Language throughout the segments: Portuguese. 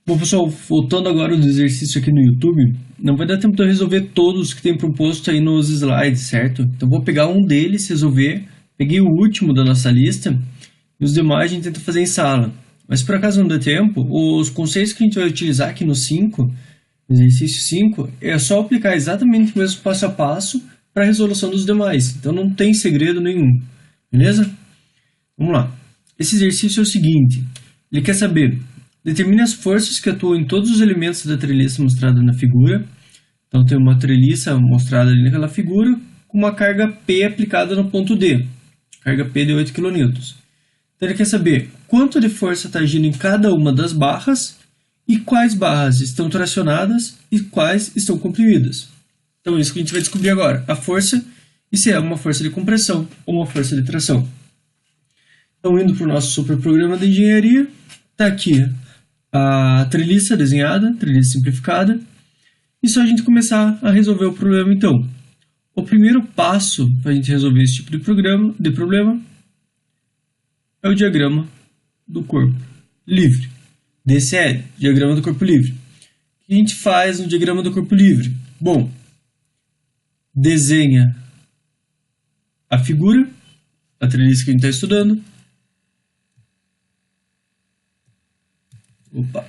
Bom, pessoal, voltando agora do exercício aqui no YouTube, não vai dar tempo de eu resolver todos que tem proposto aí nos slides, certo? Então vou pegar um deles, resolver, peguei o último da nossa lista e os demais a gente tenta fazer em sala. Mas por acaso não der tempo, os conceitos que a gente vai utilizar aqui no 5, exercício 5, é só aplicar exatamente o mesmo passo a passo para a resolução dos demais. Então não tem segredo nenhum, beleza? Vamos lá. Esse exercício é o seguinte, ele quer saber... Determine as forças que atuam em todos os elementos da treliça mostrada na figura. Então, tem uma treliça mostrada ali naquela figura com uma carga P aplicada no ponto D. Carga P de 8 kN. Então, ele quer saber quanto de força está agindo em cada uma das barras e quais barras estão tracionadas e quais estão comprimidas. Então, é isso que a gente vai descobrir agora. A força e se é uma força de compressão ou uma força de tração. Então, indo para o nosso super programa de engenharia, está aqui a treliça desenhada, treliça simplificada, e só a gente começar a resolver o problema então. O primeiro passo para a gente resolver esse tipo de problema é o diagrama do corpo livre. DCL, diagrama do corpo livre. O que a gente faz no diagrama do corpo livre? Bom, desenha a figura, a treliça que a gente está estudando. Opa.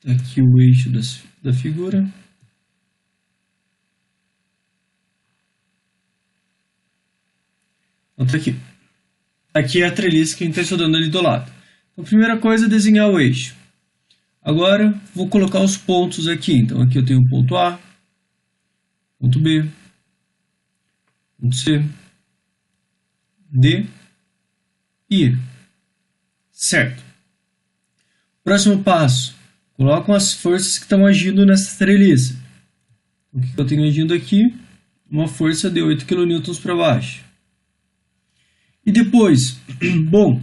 Tá aqui o eixo da figura. Então tá aqui. Aqui é a treliça que a gente está estudando ali do lado. Então, a primeira coisa é desenhar o eixo. Agora, vou colocar os pontos aqui. Então, aqui eu tenho o ponto A, ponto B, ponto C, D e E. Certo. Próximo passo. Colocam as forças que estão agindo nessa treliça. O que eu tenho agindo aqui? Uma força de 8 kN para baixo. E depois? Bom,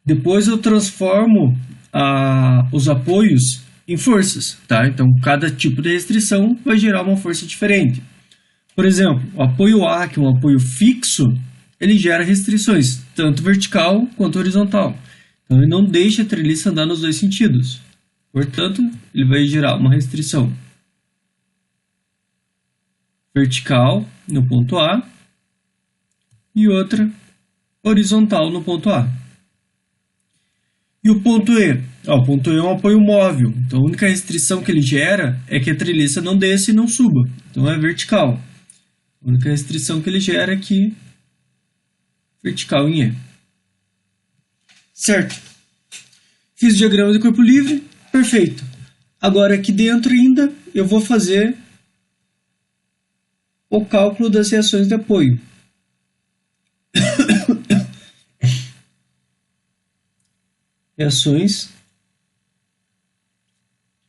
depois eu transformo os apoios em forças. Tá? Então, cada tipo de restrição vai gerar uma força diferente. Por exemplo, o apoio A, que é um apoio fixo, ele gera restrições, tanto vertical quanto horizontal. Então, ele não deixa a treliça andar nos dois sentidos. Portanto, ele vai gerar uma restrição vertical no ponto A e outra horizontal no ponto A. E o ponto E? O ponto E é um apoio móvel. Então, a única restrição que ele gera é que a treliça não desça e não suba. Então, é vertical. A única restrição que ele gera é que vertical em E. Certo. Fiz o diagrama de corpo livre. Perfeito. Agora aqui dentro ainda eu vou fazer o cálculo das reações de apoio. Reações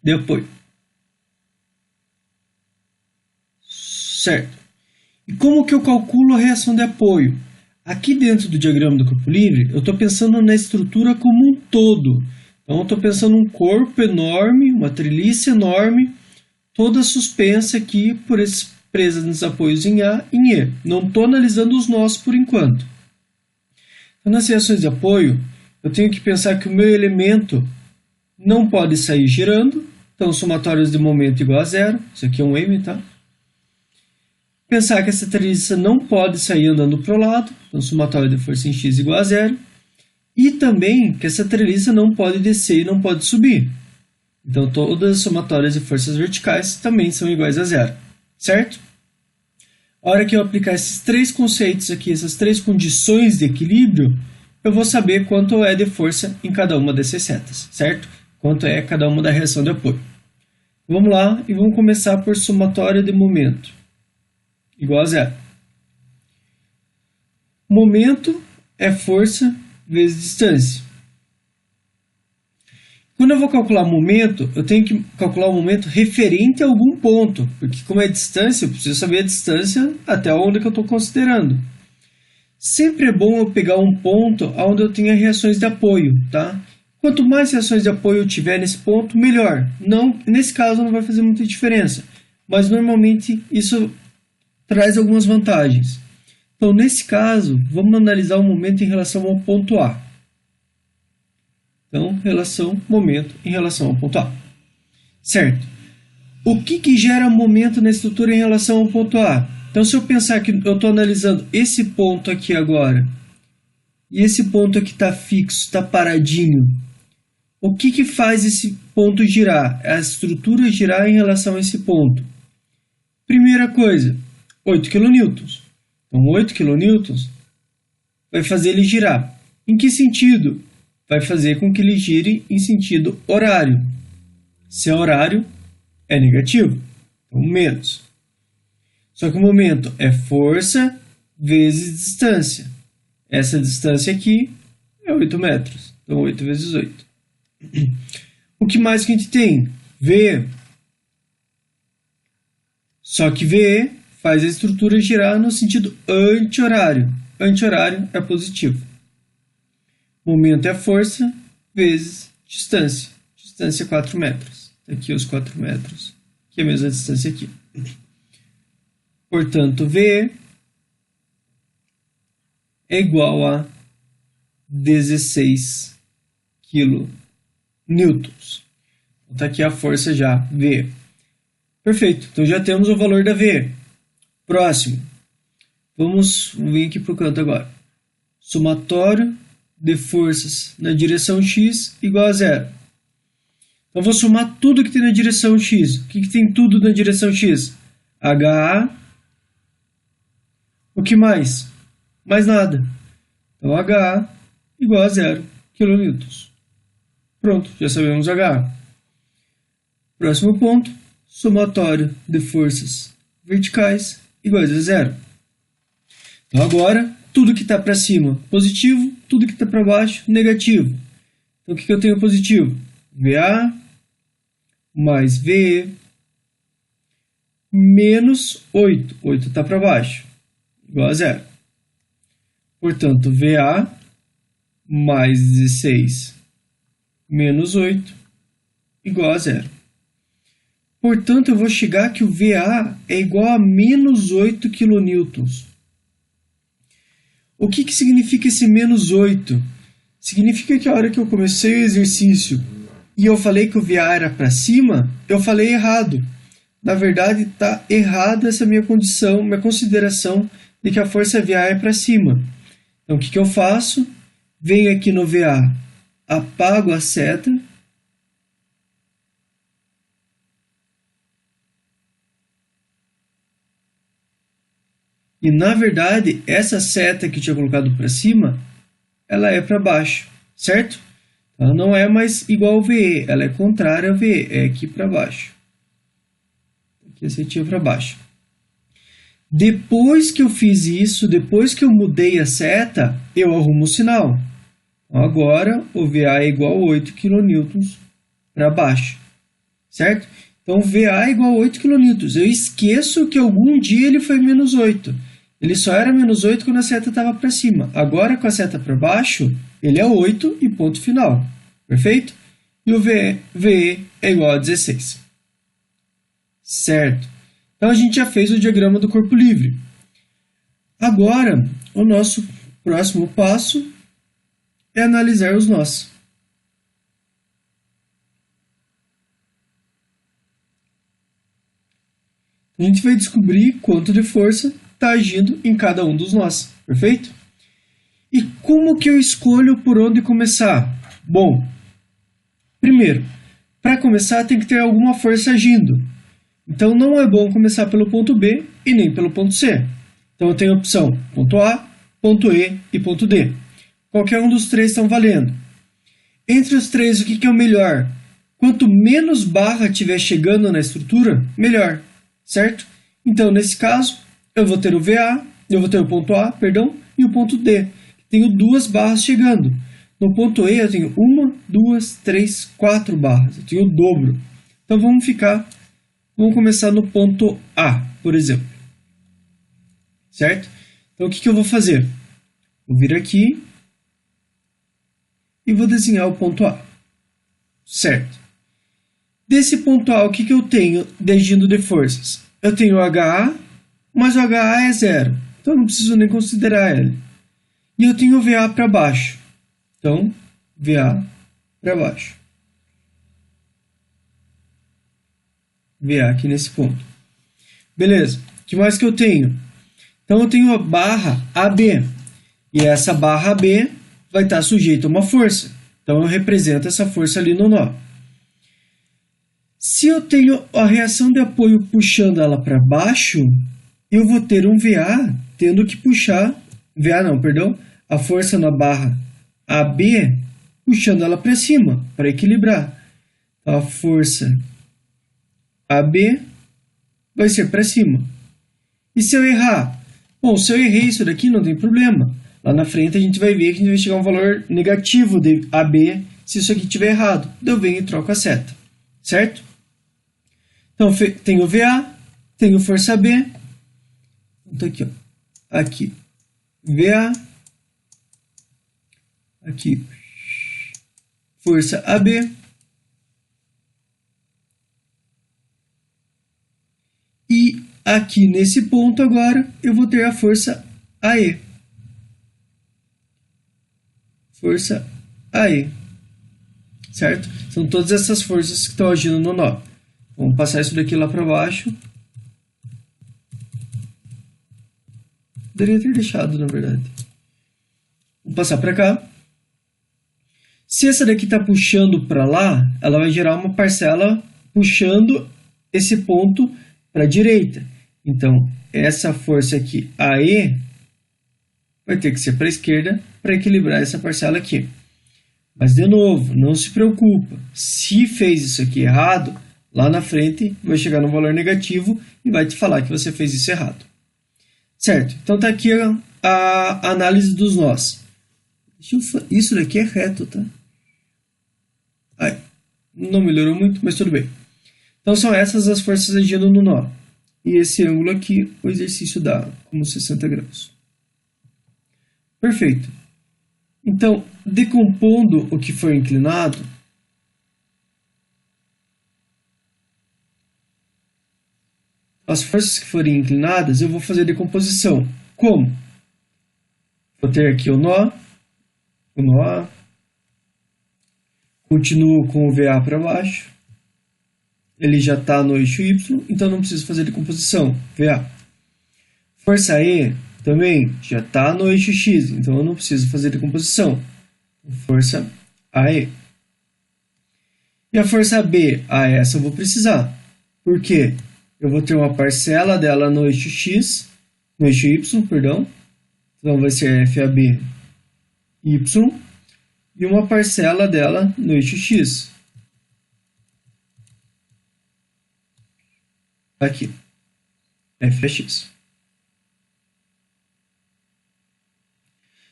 de apoio. Certo. E como que eu calculo a reação de apoio? Aqui dentro do diagrama do corpo livre, eu estou pensando na estrutura como um todo. Então, eu estou pensando num corpo enorme, uma treliça enorme, toda suspensa aqui presa nos apoios em A e em E. Não estou analisando os nós por enquanto. Então, nas reações de apoio, eu tenho que pensar que o meu elemento não pode sair girando. Então, somatórios de momento igual a zero. Isso aqui é um M, tá? Pensar que essa treliça não pode sair andando para o lado, então somatório de força em x igual a zero. E também que essa treliça não pode descer e não pode subir. Então todas as somatórias de forças verticais também são iguais a zero, certo? A hora que eu aplicar esses três conceitos aqui, essas três condições de equilíbrio, eu vou saber quanto é de força em cada uma dessas setas, certo? Quanto é cada uma da reação de apoio. Vamos lá e vamos começar por somatória de momento. Igual a zero. Momento é força vezes distância. Quando eu vou calcular momento, eu tenho que calcular o momento referente a algum ponto, porque como é distância, eu preciso saber a distância até onde que eu estou considerando. Sempre é bom eu pegar um ponto onde eu tenha reações de apoio, tá? Quanto mais reações de apoio eu tiver nesse ponto, melhor. Não, nesse caso não vai fazer muita diferença, mas normalmente isso traz algumas vantagens. Então, nesse caso, vamos analisar o momento em relação ao ponto A. Então, momento em relação ao ponto A. Certo. O que gera momento na estrutura em relação ao ponto A? Então, se eu pensar que eu estou analisando esse ponto aqui agora, e esse ponto aqui está fixo, está paradinho, o que faz esse ponto girar? A estrutura girar em relação a esse ponto. Primeira coisa, 8 kN. Então, 8 kN vai fazer ele girar. Em que sentido? Vai fazer com que ele gire em sentido horário. Se é horário, é negativo. Então, menos. Só que o momento é força vezes distância. Essa distância aqui é 8 metros. Então, 8 vezes 8. O que mais que a gente tem? VE. Só que VE faz a estrutura girar no sentido anti-horário. Anti-horário é positivo. Momento é força vezes distância. Distância é 4 metros. Aqui os 4 metros, que é a mesma distância aqui. Portanto, VE é igual a 16 kN. Está aqui a força já, VE. Perfeito, então já temos o valor da VE. Próximo, vamos vir aqui para o canto agora. Somatório de forças na direção x igual a zero. Então, vou somar tudo que tem na direção x. O que tem tudo na direção x? HA. O que mais? Mais nada. Então, HA igual a 0 kN. Pronto, já sabemos HA. Próximo ponto. Somatório de forças verticais iguais a zero. Então, agora, tudo que está para cima, positivo. Tudo que está para baixo, negativo. Então, o que eu tenho positivo? VA mais VE menos 8. 8 está para baixo, igual a zero. Portanto, VA mais 16 menos 8 igual a zero. Portanto, eu vou chegar que o VA é igual a menos 8 kN. O que significa esse menos 8? Significa que a hora que eu comecei o exercício e eu falei que o VA era para cima, eu falei errado. Na verdade, está errada essa minha condição, minha consideração de que a força VA é para cima. Então, o que eu faço? Venho aqui no VA, apago a seta. E, na verdade, essa seta que eu tinha colocado para cima, ela é para baixo, certo? Ela não é mais igual ao VE, ela é contrária ao VE, é aqui para baixo. Aqui a setinha para baixo. Depois que eu fiz isso, depois que eu mudei a seta, eu arrumo o sinal. Então, agora, o VA é igual a 8 kN para baixo, certo? Então, VA é igual a 8 kN. Eu esqueço que algum dia ele foi menos 8. Ele só era menos 8 quando a seta estava para cima. Agora, com a seta para baixo, ele é 8 e ponto final. Perfeito? E o VE é igual a 16. Certo? Então, a gente já fez o diagrama do corpo livre. Agora, o nosso próximo passo é analisar os nós. A gente vai descobrir quanto de força está agindo em cada um dos nós. Perfeito? E como que eu escolho por onde começar? Bom, primeiro, para começar tem que ter alguma força agindo. Então não é bom começar pelo ponto B e nem pelo ponto C. Então eu tenho a opção ponto A, ponto E e ponto D. Qualquer um dos três estão valendo. Entre os três, o que é o melhor? Quanto menos barra tiver chegando na estrutura, melhor. Certo? Então, nesse caso, eu vou ter o VA, eu vou ter o ponto A, perdão, e o ponto D. Tenho duas barras chegando. No ponto E eu tenho 1, 2, 3, 4 barras. Eu tenho o dobro. Então vamos começar no ponto A, por exemplo. Certo? Então o que eu vou fazer? Vou vir aqui e vou desenhar o ponto A. Certo? Desse ponto A, o que eu tenho agindo de forças? Eu tenho o HA, mas o HA é zero. então eu não preciso nem considerar ele. E eu tenho VA para baixo, então VA para baixo. VA aqui nesse ponto. Beleza, o que mais que eu tenho? Então eu tenho a barra AB, e essa barra AB vai estar sujeita a uma força. Então eu represento essa força ali no nó. Se eu tenho a reação de apoio puxando ela para baixo, eu vou ter um VA tendo que puxar, a força na barra AB puxando ela para cima, para equilibrar. Então, a força AB vai ser para cima. E se eu errar? Bom, se eu errei isso daqui, não tem problema. Lá na frente a gente vai ver que a gente vai chegar a um valor negativo de AB se isso aqui estiver errado. Eu venho e troco a seta. Certo? Então, tenho VA, tenho força B. Então, aqui, ó. Aqui, VA. Aqui, força AB. E aqui nesse ponto agora, eu vou ter a força AE. Força AE. Certo? São todas essas forças que estão agindo no nó. Vamos passar isso daqui lá para baixo. Poderia ter deixado, na verdade. Vou passar para cá. Se essa daqui está puxando para lá, ela vai gerar uma parcela puxando esse ponto para a direita. Então, essa força aqui, AE, vai ter que ser para a esquerda para equilibrar essa parcela aqui. Mas, de novo, não se preocupa. Se fez isso aqui errado, lá na frente vai chegar no valor negativo e vai te falar que você fez isso errado. Certo? Então, está aqui a análise dos nós. Isso daqui é reto, tá? Ai, não melhorou muito, mas tudo bem. Então, são essas as forças agindo no nó. E esse ângulo aqui, o exercício dá como 60 graus. Perfeito. Então, decompondo o que foi inclinado, as forças que forem inclinadas, eu vou fazer a decomposição. Como? Vou ter aqui o nó, continuo com o VA para baixo, ele já está no eixo Y, então não preciso fazer decomposição, VA. Força E também já está no eixo X, então eu não preciso fazer decomposição, força AE. E a força B, essa eu vou precisar, por quê? Eu vou ter uma parcela dela no eixo X, no eixo Y, perdão, então vai ser FAB Y, e uma parcela dela no eixo X. Aqui, FX.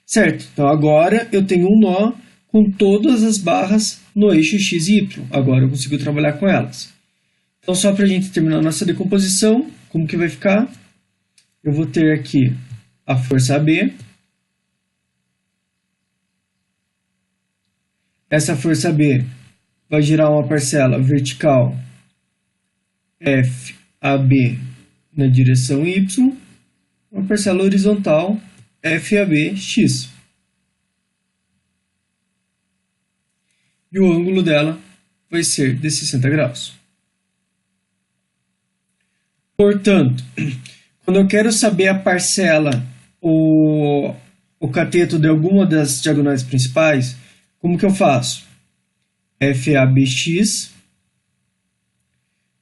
Certo, então agora eu tenho um nó com todas as barras no eixo X e Y. Agora eu consigo trabalhar com elas. Então, só para a gente terminar a nossa decomposição, como que vai ficar? Eu vou ter aqui a força AB. Essa força B vai gerar uma parcela vertical FAB na direção Y, uma parcela horizontal FABX. E o ângulo dela vai ser de 60 graus. Portanto, quando eu quero saber a parcela, o cateto de alguma das diagonais principais, como que eu faço? FABX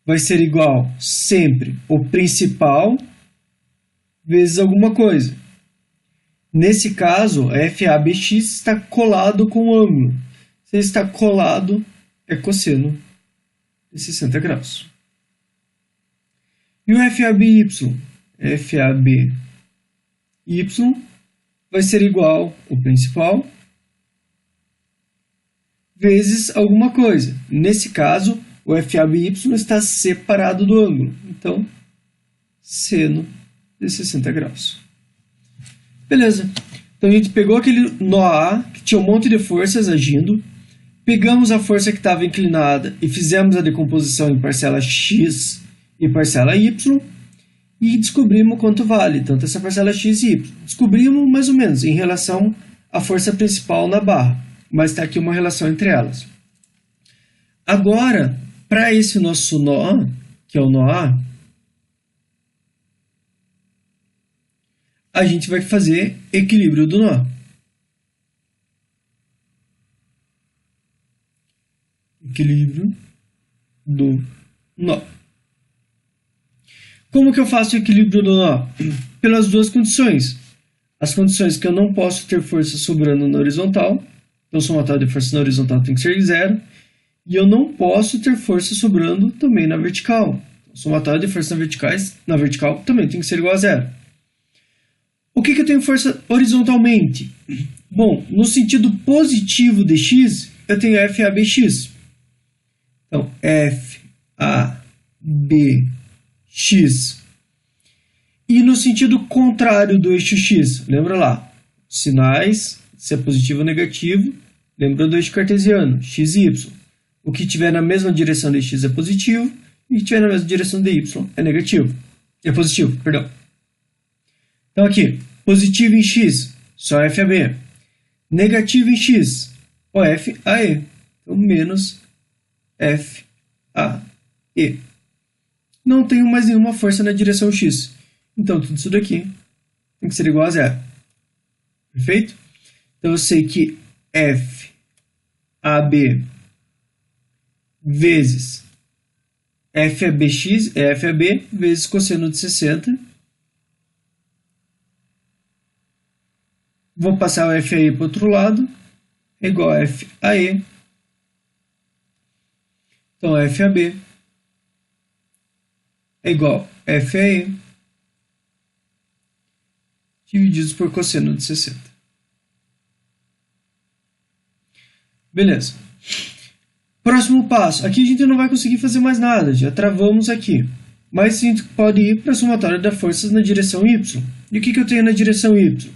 vai ser igual sempre o principal vezes alguma coisa. Nesse caso, FABX está colado com o ângulo. Se está colado, é cosseno de 60 graus. E o FABY? FABY vai ser igual o principal vezes alguma coisa. Nesse caso, o FABY está separado do ângulo. Então, seno de 60 graus. Beleza. Então, a gente pegou aquele nó A, que tinha um monte de forças agindo. Pegamos a força que estava inclinada e fizemos a decomposição em parcela X e parcela Y. e descobrimos quanto vale, tanto essa parcela x e y. Descobrimos mais ou menos em relação à força principal na barra, mas está aqui uma relação entre elas. Agora, para esse nosso nó, que é o nó A, a gente vai fazer equilíbrio do nó. Equilíbrio do nó. Como que eu faço o equilíbrio do nó? Pelas duas condições. As condições que eu não posso ter força sobrando na horizontal, então somatório de força na horizontal tem que ser zero, e eu não posso ter força sobrando também na vertical. Então, somatório de força na vertical também tem que ser igual a zero. O que eu tenho força horizontalmente? Bom, no sentido positivo de x, eu tenho FABX. Então, FABX. E no sentido contrário do eixo x, lembra lá, sinais, se é positivo ou negativo, lembra do eixo cartesiano, x e y. O que tiver na mesma direção de x é positivo, e o que tiver na mesma direção de y é negativo. É positivo, perdão. Então aqui, positivo em x, só FAB. Negativo em x, o FAE. Então, menos FAE. Não tenho mais nenhuma força na direção x. Então, tudo isso daqui tem que ser igual a zero. Perfeito? Então, eu sei que FAB vezes FABX é FAB vezes cosseno de 60. Vou passar o FAE para o outro lado, é igual a FAE. Então, FAB é igual a FAE divididos por cosseno de 60. Beleza. Próximo passo. Aqui a gente não vai conseguir fazer mais nada, já travamos aqui. Mas a gente pode ir para a somatória das forças na direção y. E o que eu tenho na direção y?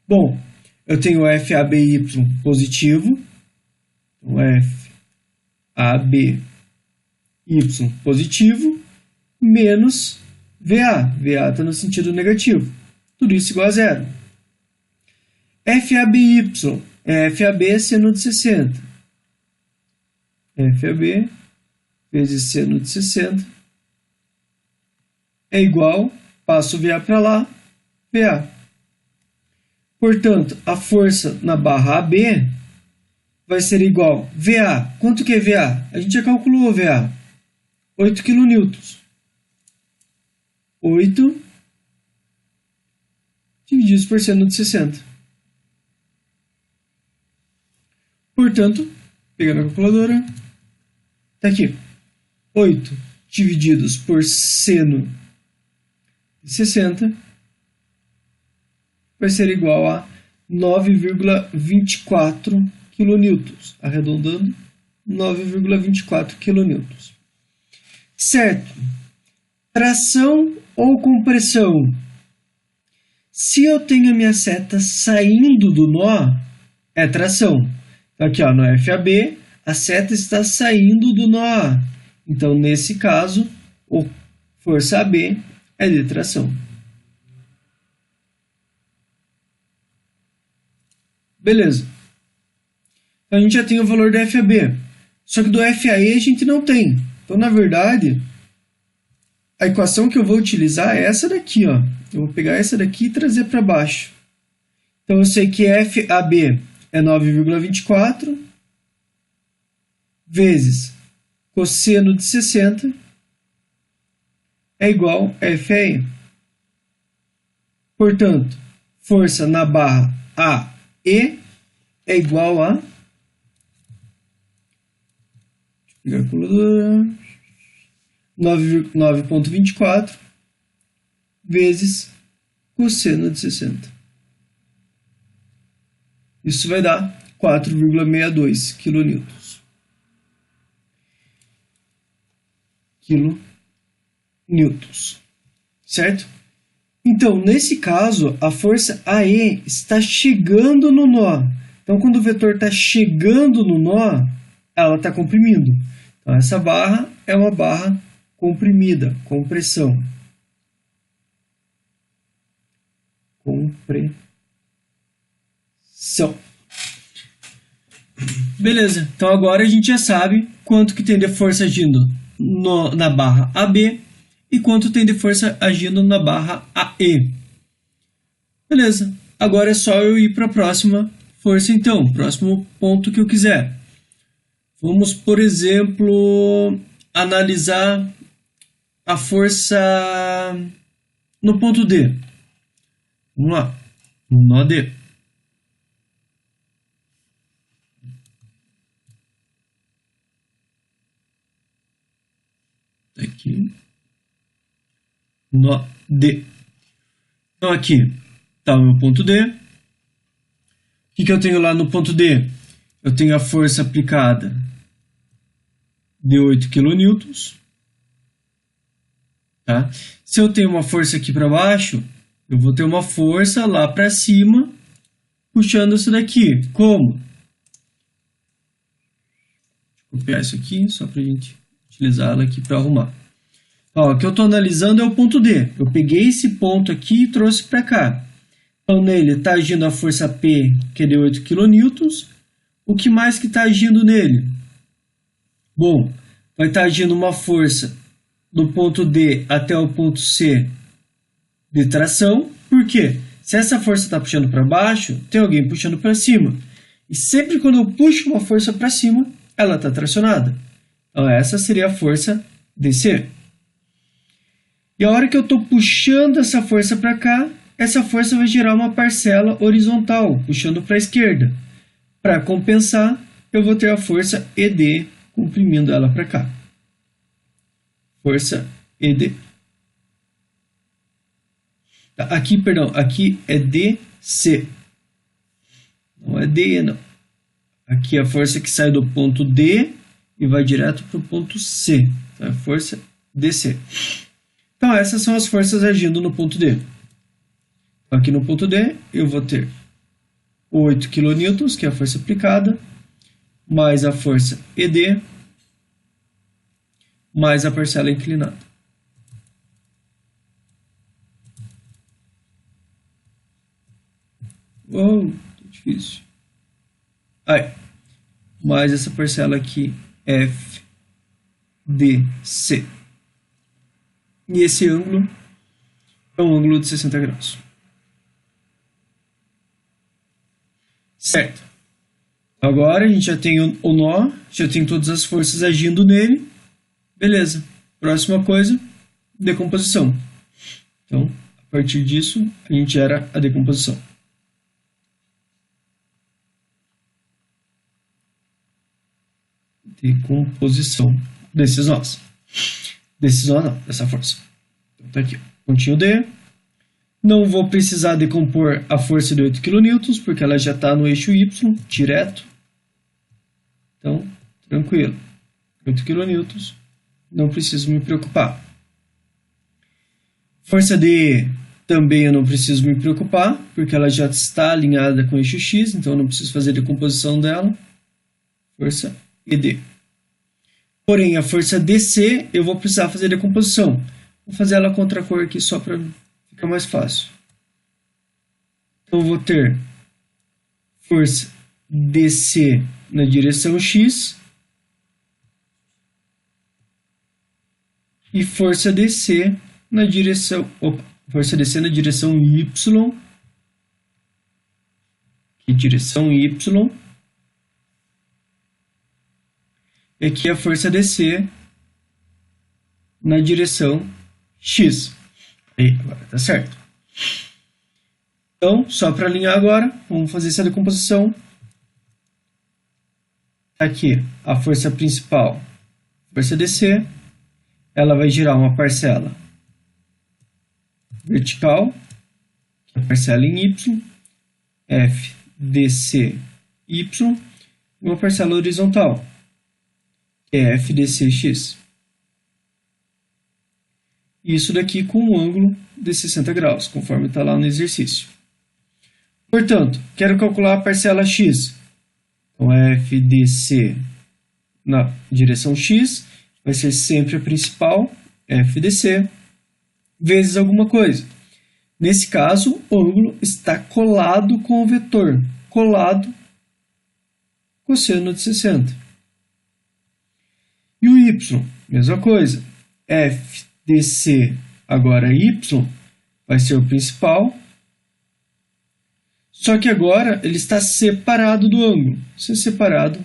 Bom, eu tenho FABY positivo. Então, FABY positivo menos VA. VA está no sentido negativo. Tudo isso igual a zero. FABY é FAB seno de 60. FAB vezes seno de 60 é igual, passo o VA para lá, VA. Portanto, a força na barra AB vai ser igual VA. Quanto que é VA? A gente já calculou o VA. 8 kN. 8 divididos por seno de 60. Portanto, pegando a calculadora, está aqui. 8 divididos por seno de 60 vai ser igual a 9,24 kN. Arredondando, 9,24 kN. Certo. Tração ou compressão? Se eu tenho a minha seta saindo do nó, é tração. Então, aqui ó, no FAB, a seta está saindo do nó A. Então, nesse caso, a força AB é de tração. Beleza. Então, a gente já tem o valor do FAB. Só que do FAE a gente não tem. Então, na verdade, a equação que eu vou utilizar é essa daqui, ó. Eu vou pegar essa daqui e trazer para baixo. Então, eu sei que FAB é 9,24 vezes cosseno de 60 é igual a FAE. Portanto, força na barra AE é igual a... Deixa eu pegar a calculadora. 9,24 vezes cosseno de 60. Isso vai dar 4,62 kN. Certo? Então, nesse caso, a força AE está chegando no nó. Então, quando o vetor está chegando no nó, ela está comprimindo. Então, essa barra é uma barra comprimida, compressão. compressão. Beleza, então agora a gente já sabe quanto que tem de força agindo na barra AB e quanto tem de força agindo na barra AE. Beleza, agora é só eu ir para a próxima força então, próximo ponto que eu quiser. Vamos, por exemplo, analisar a força no ponto D. Vamos lá, no nó D. Aqui, nó D. Então aqui está o meu ponto D. O que eu tenho lá no ponto D? Eu tenho a força aplicada de 8 kN. Tá? Se eu tenho uma força aqui para baixo, eu vou ter uma força lá para cima puxando isso daqui. Como? Vou copiar isso aqui só para a gente utilizar ela aqui para arrumar. Ó, o que eu estou analisando é o ponto D. Eu peguei esse ponto aqui e trouxe para cá. Então, nele está agindo a força P, que é de 8 kN. O que mais que está agindo nele? Bom, vai estar agindo uma força do ponto D até o ponto C de tração. Por quê? Se essa força está puxando para baixo, tem alguém puxando para cima. E sempre quando eu puxo uma força para cima, ela está tracionada. Então, essa seria a força DC. E a hora que eu estou puxando essa força para cá, essa força vai gerar uma parcela horizontal, puxando para a esquerda. Para compensar, eu vou ter a força ED comprimindo ela para cá. Força ED. Aqui, perdão, aqui é DC. Não é DE, não. Aqui é a força que sai do ponto D e vai direto para o ponto C. Então, é força DC. Então, essas são as forças agindo no ponto D. Aqui no ponto D, eu vou ter 8 kN, que é a força aplicada, mais a força ED, mais a parcela inclinada. Uou, tá difícil. Aí, mais essa parcela aqui, FDC. E esse ângulo é um ângulo de 60 graus. Certo. Agora a gente já tem o nó, já tem todas as forças agindo nele. Beleza. Próxima coisa, decomposição. Então, a partir disso, a gente gera a decomposição. Decomposição desses nós. Desses nós não, dessa força. Então tá aqui, pontinho D. Não vou precisar decompor a força de 8 kN, porque ela já está no eixo Y, direto. Então, tranquilo. 8 kN, não preciso me preocupar. Força D também eu não preciso me preocupar, porque ela já está alinhada com o eixo X, então eu não preciso fazer decomposição dela. Força ED. Porém, a força DC eu vou precisar fazer decomposição. Vou fazer ela contra a cor aqui só para ficar mais fácil. Então, eu vou ter força DC na direção X e força DC na direção, força DC na direção Y. Que direção Y? E aqui a força DC na direção X. Aí, agora tá certo. Então, só para alinhar agora, vamos fazer essa decomposição. Aqui, a força principal, força DC, ela vai girar uma parcela vertical, que é a parcela em Y, FDCY, e uma parcela horizontal, que é FDCX. Isso daqui com um ângulo de 60 graus, conforme está lá no exercício. Portanto, quero calcular a parcela X. Então, FDC na direção X vai ser sempre a principal, FDC, vezes alguma coisa. Nesse caso, o ângulo está colado com o vetor, colado cosseno de 60. E o y, mesma coisa. F de C, agora y, vai ser o principal. Só que agora ele está separado do ângulo. Se separado,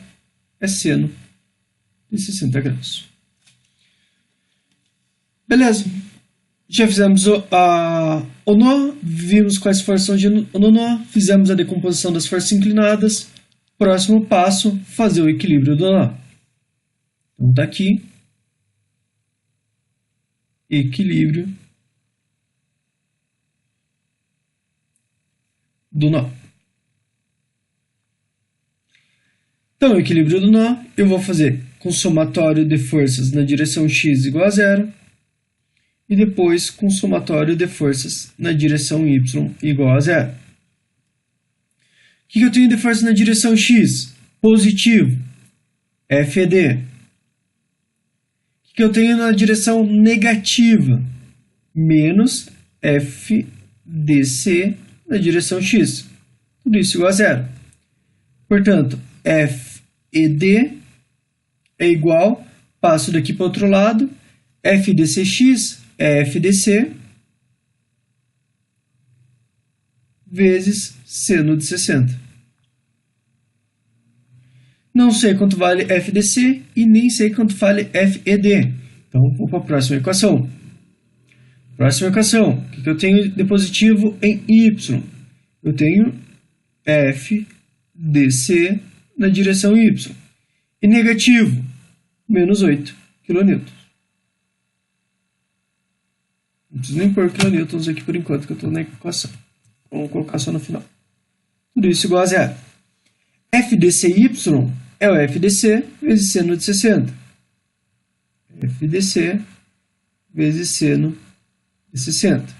é seno de 60 graus. Beleza. Já fizemos o nó, vimos quais forças são no nó, fizemos a decomposição das forças inclinadas. Próximo passo, fazer o equilíbrio do nó. Então está aqui. Equilíbrio do nó. Então, o equilíbrio do nó, eu vou fazer com somatório de forças na direção x igual a zero e depois com somatório de forças na direção y igual a zero. O que eu tenho de força na direção x? Positivo, FD. O que eu tenho na direção negativa? Menos FDC na direção x. Tudo isso igual a zero. Portanto, FED é igual, passo daqui para o outro lado, FDCX é FDC vezes seno de 60. Não sei quanto vale FDC e nem sei quanto vale FED. Então, vou para a próxima equação. Próxima equação. O que eu tenho de positivo em y? Eu tenho FDC na direção y. E negativo, menos 8 kN. Não preciso nem pôr kilonewtons aqui por enquanto, que eu estou na equação. Vamos colocar só no final. Tudo isso igual a zero. FDCY é o FDC vezes seno de 60. FDC vezes seno de 60.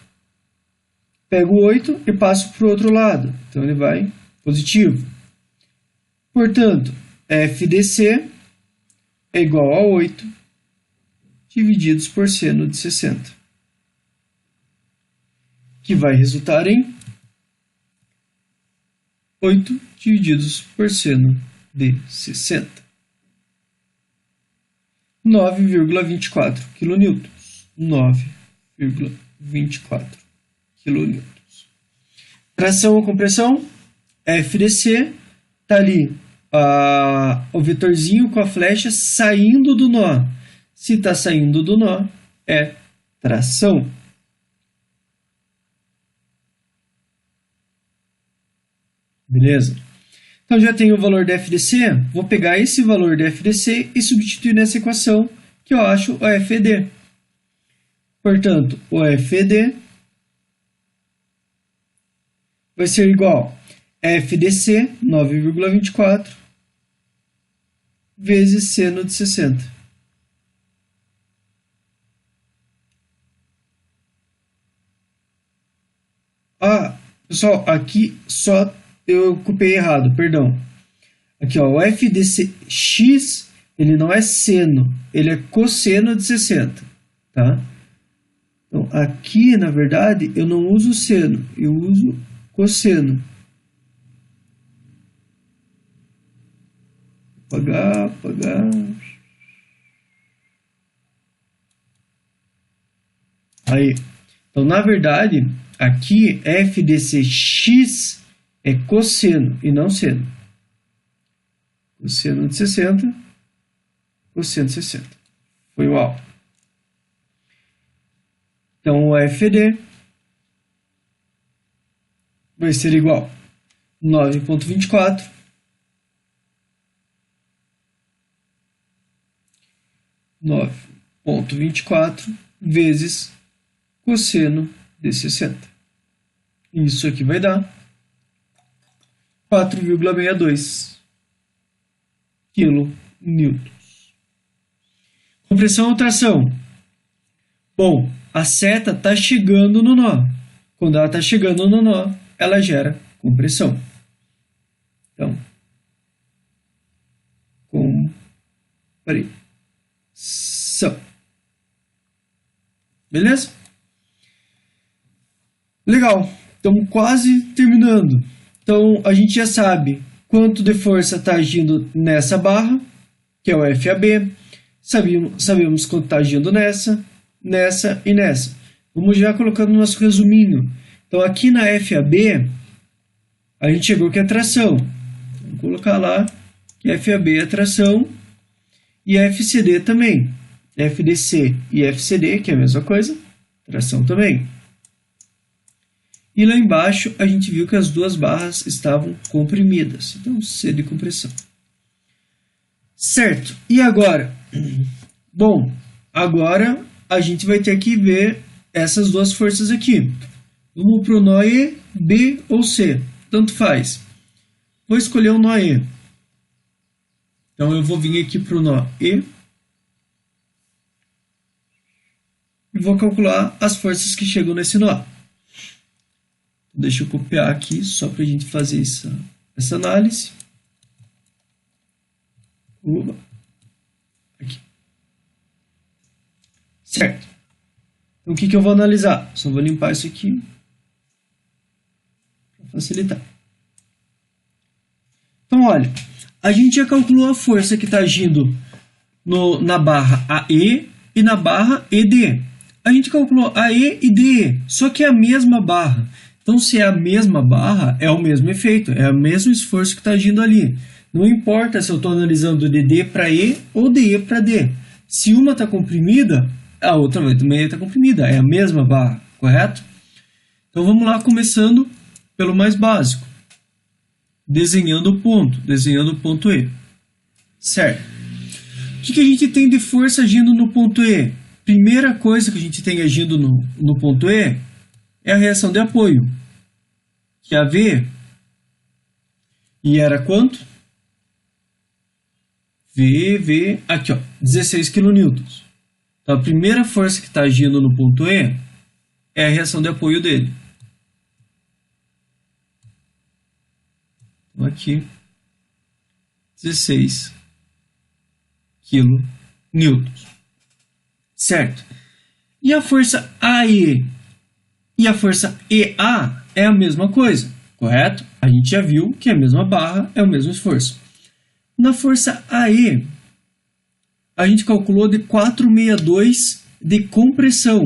Pego o 8 e passo para o outro lado. Então, ele vai positivo. Portanto, FDC é igual a 8 divididos por seno de 60. Que vai resultar em 8 divididos por seno de 60. 9,24 kN. 9,24 kN. Tração ou compressão? FDC, está ali o vetorzinho com a flecha saindo do nó. Se está saindo do nó, é tração. Beleza? Então, já tenho o valor da FDC, vou pegar esse valor da FDC e substituir nessa equação, que eu acho o FED. Portanto, o FED vai ser igual a FDC, 9,24, vezes seno de 60. Pessoal, aqui só eu copiei errado, perdão. Aqui, ó, o FDCX, ele não é seno, ele é cosseno de 60, tá? Então, aqui, na verdade, eu não uso seno, eu uso cosseno. Apagar. Aí. Então, na verdade, aqui, FDCX é cosseno e não seno. Cosseno de 60, cosseno de 60. Foi igual. Então, o FD vai ser igual a 9,24 vezes cosseno de 60. Isso aqui vai dar 4,62 kN. Compressão ou tração? Bom, a seta está chegando no nó. Quando ela está chegando no nó, ela gera compressão. Então, compressão. Beleza? Legal, estamos quase terminando. Então, a gente já sabe quanto de força está agindo nessa barra, que é o FAB. Sabemos quanto está agindo nessa e nessa. Vamos já colocando no nosso resuminho. Então, aqui na FAB, a gente chegou que é tração. Vamos colocar lá que FAB é tração e FCD também. FDC e FCD, que é a mesma coisa, tração também. E lá embaixo a gente viu que as duas barras estavam comprimidas. Então, C de compressão. Certo. E agora? Bom, agora a gente vai ter que ver essas duas forças aqui. Vamos para o nó E, B ou C. Tanto faz. Vou escolher o nó E. Então, eu vou vir aqui para o nó E. E vou calcular as forças que chegam nesse nó. Deixa eu copiar aqui, só para a gente fazer essa análise. Aqui. Certo. Então, o que eu vou analisar? Só vou limpar isso aqui para facilitar. Então, olha, a gente já calculou a força que está agindo na barra AE e na barra ED. A gente calculou AE e DE, só que é a mesma barra. Então, se é a mesma barra, é o mesmo efeito, é o mesmo esforço que está agindo ali. Não importa se eu estou analisando de D para E ou de E para D. Se uma está comprimida, a outra também está comprimida. É a mesma barra, correto? Então, vamos lá, começando pelo mais básico. Desenhando o ponto E. Certo. O que a gente tem de força agindo no ponto E? Primeira coisa que a gente tem agindo no ponto E é a reação de apoio, que é a V, e era quanto? V, aqui ó, 16 kN. Então a primeira força que está agindo no ponto E é a reação de apoio dele. Então aqui, 16 kN. Certo? E a força AE e a força EA é a mesma coisa, correto? A gente já viu que é a mesma barra, é o mesmo esforço. Na força AE, a gente calculou de 462 de compressão.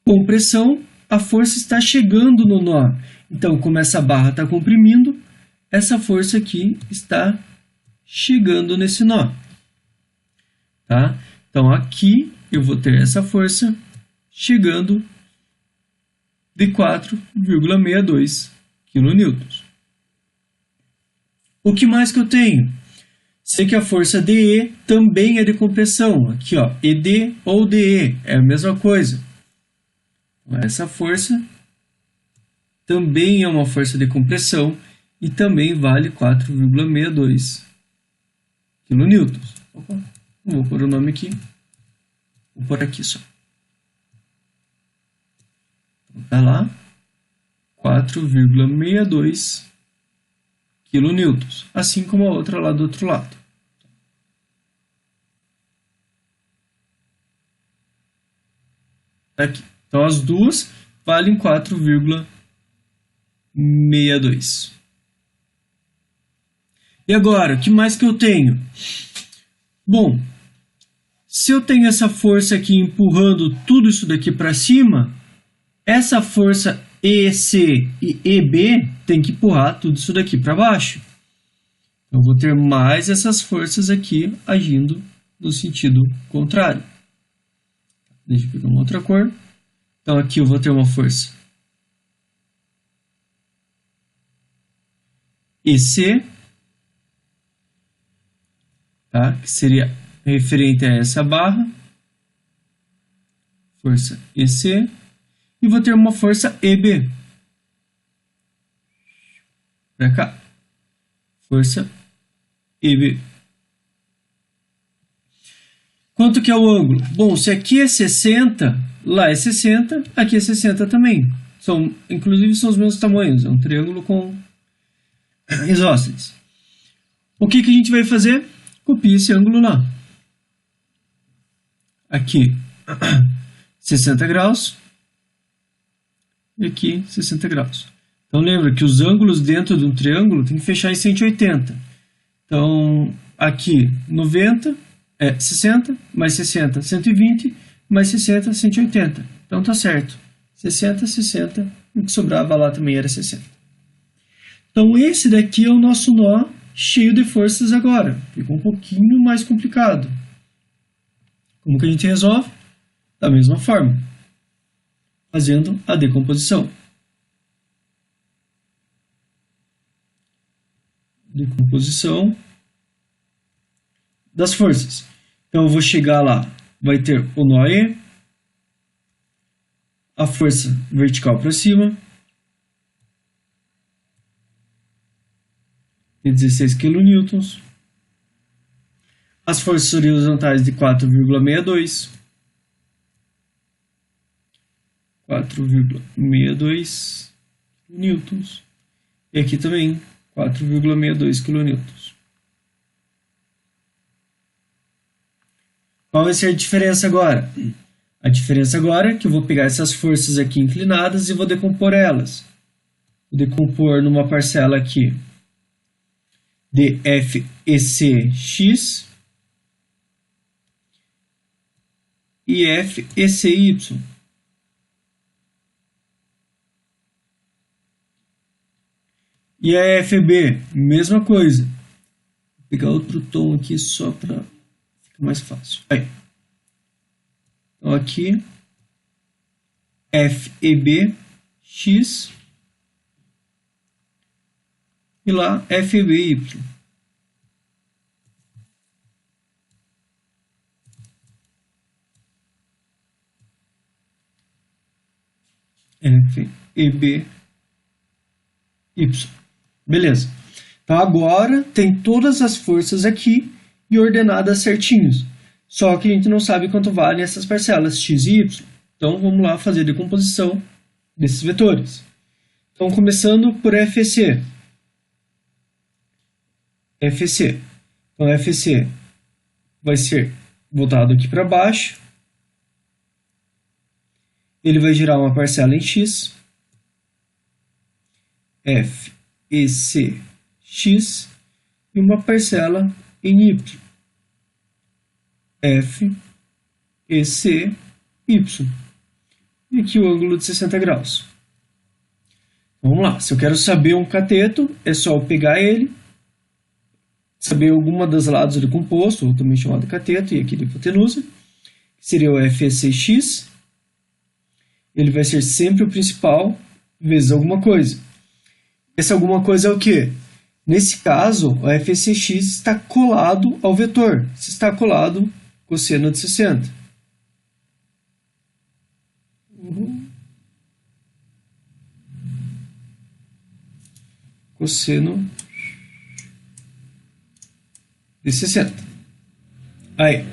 Compressão, a força está chegando no nó. Então, como essa barra está comprimindo, essa força aqui está chegando nesse nó. Tá? Então, aqui eu vou ter essa força chegando de 4,62 kN. O que mais que eu tenho? Sei que a força DE também é de compressão. Aqui, ó, ED ou DE, é a mesma coisa. Essa força também é uma força de compressão e também vale 4,62 kN. Opa, não vou pôr o nome aqui. Vou pôr aqui só. Tá lá, 4,62 kN, assim como a outra lá do outro lado. Aqui. Então, as duas valem 4,62. E agora, o que mais que eu tenho? Bom, se eu tenho essa força aqui empurrando tudo isso daqui para cima, essa força EC e EB tem que empurrar tudo isso daqui para baixo. Eu vou ter mais essas forças aqui agindo no sentido contrário. Deixa eu pegar uma outra cor. Então aqui eu vou ter uma força EC, tá? Que seria referente a essa barra. Força EC. E vou ter uma força EB. Para cá. Força EB. Quanto que é o ângulo? Bom, se aqui é 60, lá é 60, aqui é 60 também. Inclusive são os mesmos tamanhos. É um triângulo com isósceles. O que a gente vai fazer? Copia esse ângulo lá. Aqui, 60 graus. e aqui 60 graus. Então lembra que os ângulos dentro de um triângulo tem que fechar em 180. Então aqui 90 é 60, mais 60, 120, mais 60, 180. Então tá certo. 60, 60, o que sobrava lá também era 60. Então esse daqui é o nosso nó cheio de forças agora. Ficou um pouquinho mais complicado. Como que a gente resolve? Da mesma forma, fazendo a decomposição. Decomposição das forças. Então eu vou chegar lá, vai ter o nó E, a força vertical para cima, de 16 kN, as forças horizontais de 4,62 newtons, e aqui também 4,62 kN. Qual vai ser a diferença agora? A diferença agora é que eu vou pegar essas forças aqui inclinadas e vou decompor elas. Vou decompor numa parcela aqui de FECx e FECy. E a FB, mesma coisa. Vou pegar outro tom aqui só para ficar mais fácil. Aí. Então aqui, FEBx e lá FEBy. FEBy. Beleza. Então agora tem todas as forças aqui e ordenadas certinhos. Só que a gente não sabe quanto valem essas parcelas x e y. Então vamos lá fazer a decomposição desses vetores. Então começando por FEC. FEC. Então FEC vai ser voltado aqui para baixo. Ele vai gerar uma parcela em x. FECx e uma parcela em y. FECy. E aqui o ângulo de 60 graus. Vamos lá. Se eu quero saber um cateto, é só eu pegar ele, saber alguma das lados do composto, ou também chamado cateto, e aqui de hipotenusa, que seria o FECx. Ele vai ser sempre o principal vezes alguma coisa. Essa alguma coisa é o quê? Nesse caso, o FECx está colado ao vetor. Se está colado, cosseno de 60. Cosseno de 60. Aí.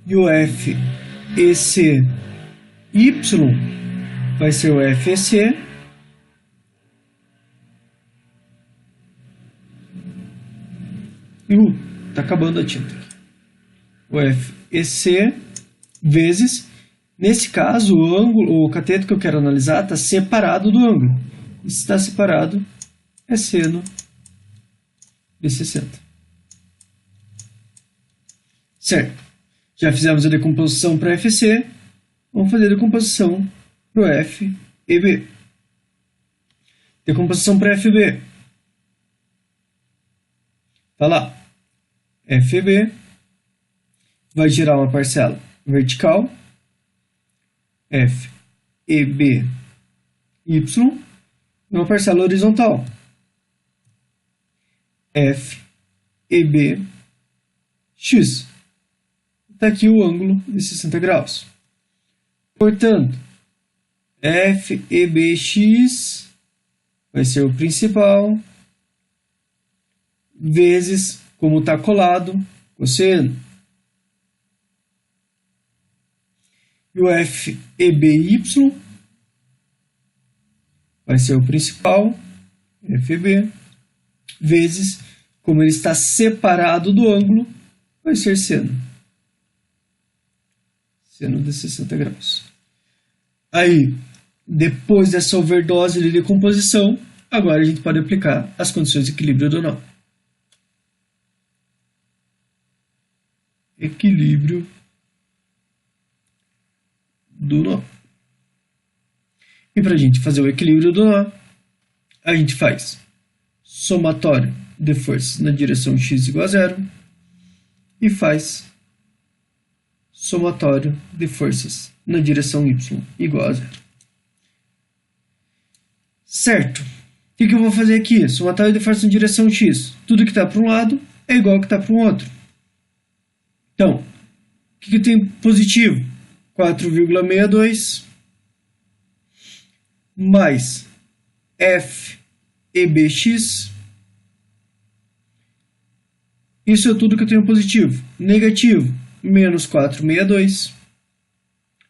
E o FECy vai ser o FEC e tá acabando a tinta aqui. O FEC vezes, nesse caso, o ângulo, o cateto que eu quero analisar está separado do ângulo. E se está separado, é seno de 60. Certo. Já fizemos a decomposição para FEC. Vamos fazer a decomposição para o FEB. Decomposição para FB. Tá lá. FB vai gerar uma parcela vertical, FEBy, e uma parcela horizontal, FEBx. Está aqui o ângulo de 60 graus. Portanto, FEBx vai ser o principal, vezes, como está colado, cosseno. E o FEBy vai ser o principal, FB, vezes, como ele está separado do ângulo, vai ser seno. Seno de 60 graus. Aí, depois dessa overdose de decomposição, agora a gente pode aplicar as condições de equilíbrio do nó. Equilíbrio do nó. E para a gente fazer o equilíbrio do nó, a gente faz somatório de forças na direção x igual a zero e faz somatório de forças na direção y igual a zero. Certo? O que eu vou fazer aqui? Somatório de forças na direção x. Tudo que está para um lado é igual ao que está para o outro. Então, o que tem positivo? 4,62 mais f EBX. Isso é tudo que eu tenho positivo. Negativo, menos 462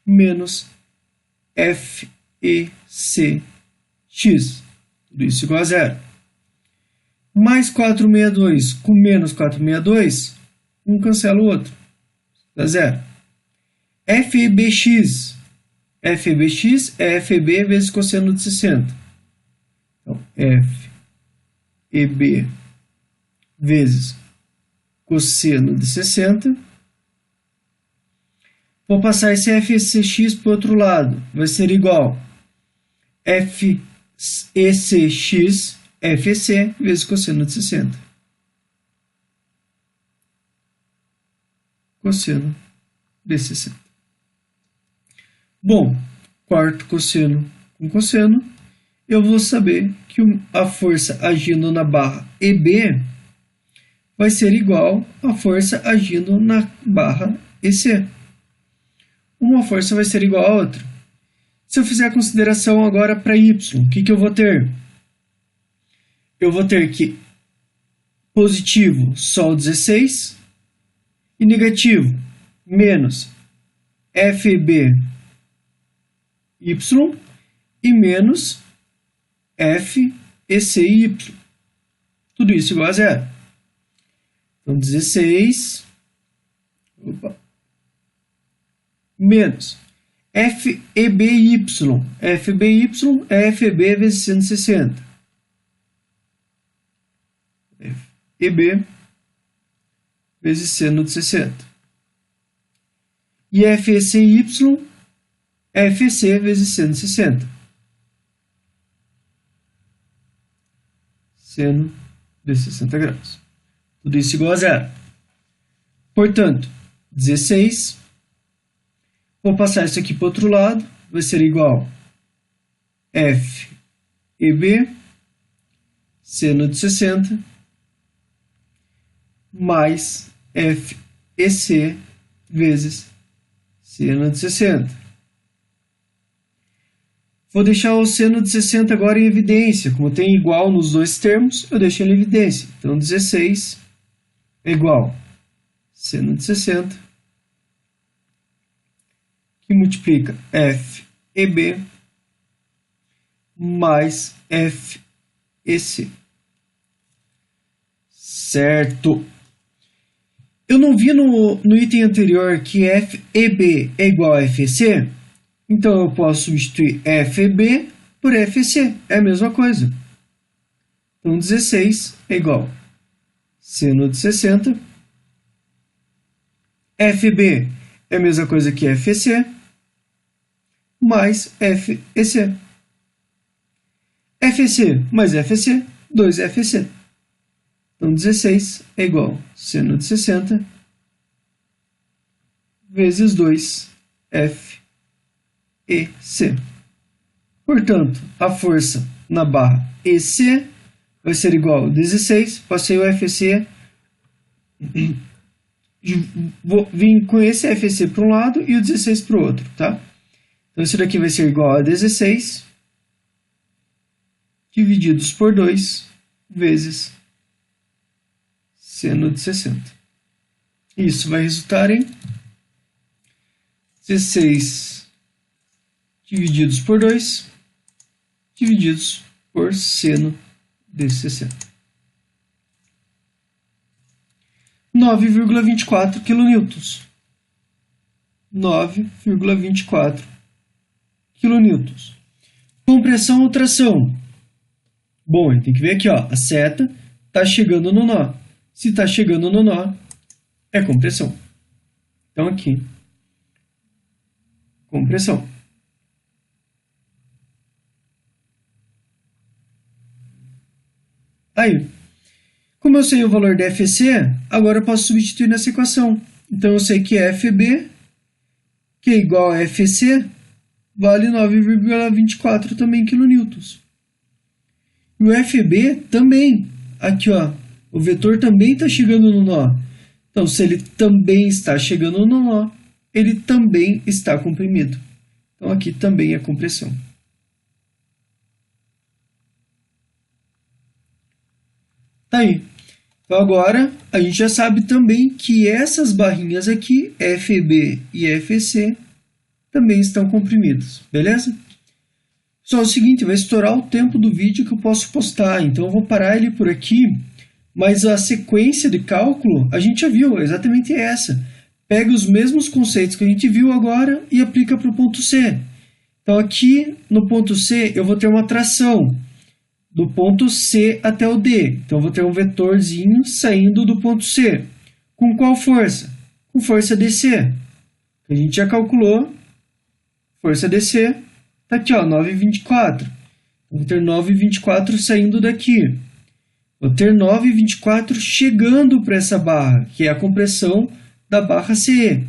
menos FECX. Tudo isso igual a zero. Mais 462 com menos 462, um cancela o outro. Dá zero. FEBX. FEBX é FEB vezes cosseno de 60. Então, FEB vezes cosseno de 60. Vou passar esse FECX para o outro lado. Vai ser igual a FECX FEC vezes cosseno de 60. Cosseno de 60. Bom, quarto cosseno com cosseno, eu vou saber que a força agindo na barra EB vai ser igual à força agindo na barra EC. Uma força vai ser igual à outra. Se eu fizer a consideração agora para y, o que eu vou ter? Eu vou ter que positivo só o 16 e negativo menos FB y e menos f EC y. Tudo isso igual a zero. Então, 16 menos FEBY. FBY é FB vezes 160. FEB vezes seno de 60. E FECY FEC vezes seno de 60. Seno de 60 graus. Tudo isso igual a zero. Portanto, 16. Vou passar isso aqui para o outro lado. Vai ser igual a FEB seno de 60 mais FEC vezes seno de 60. Vou deixar o seno de 60 agora em evidência. Como tem igual nos dois termos, eu deixo ele em evidência. Então, 16 é igual a seno de 60, que multiplica FEB mais FEC. Certo. Eu não vi no item anterior que FEB é igual a FEC. Então, eu posso substituir FEB por FEC. É a mesma coisa. Então, 16 é igual a seno de 60. FB é a mesma coisa que FEC mais FEC. FEC mais FEC, 2FEC. Então, 16 é igual a seno de 60 vezes 2FEC. Portanto, a força na barra EC vai ser igual a 16. Passei o FEC. Vou vir com esse FEC para um lado e o 16 para o outro, tá? Então, isso daqui vai ser igual a 16 divididos por 2 vezes seno de 60. Isso vai resultar em 16 divididos por 2 divididos por seno de 60. 9,24 kN. 9,24 kN. Compressão ou tração? Bom, ele tem que ver aqui, ó, a seta está chegando no nó. Se está chegando no nó, é compressão. Então aqui, compressão. Aí, como eu sei o valor da FEC, agora eu posso substituir nessa equação. Então eu sei que FB, que é igual a FEC, vale 9,24 também quilonewtons. E o FB também, aqui ó, o vetor também está chegando no nó. Então, se ele também está chegando no nó, ele também está comprimido. Então, aqui também é compressão. Tá aí. Então, agora, a gente já sabe também que essas barrinhas aqui, FB e FEC, também estão comprimidos. Beleza? Só é o seguinte, vai estourar o tempo do vídeo que eu posso postar. Então, eu vou parar ele por aqui. Mas a sequência de cálculo, a gente já viu, é exatamente essa. Pega os mesmos conceitos que a gente viu agora e aplica para o ponto C. Então, aqui no ponto C, eu vou ter uma tração do ponto C até o D. Então, eu vou ter um vetorzinho saindo do ponto C. Com qual força? Com força DC. A gente já calculou. Força DC está aqui, ó, 9,24. Vou ter 9,24 saindo daqui. Vou ter 9,24 chegando para essa barra, que é a compressão da barra CE.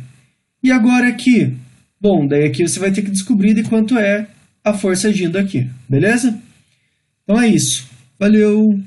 E agora aqui? Bom, daí aqui você vai ter que descobrir de quanto é a força agindo aqui, beleza? Então é isso. Valeu!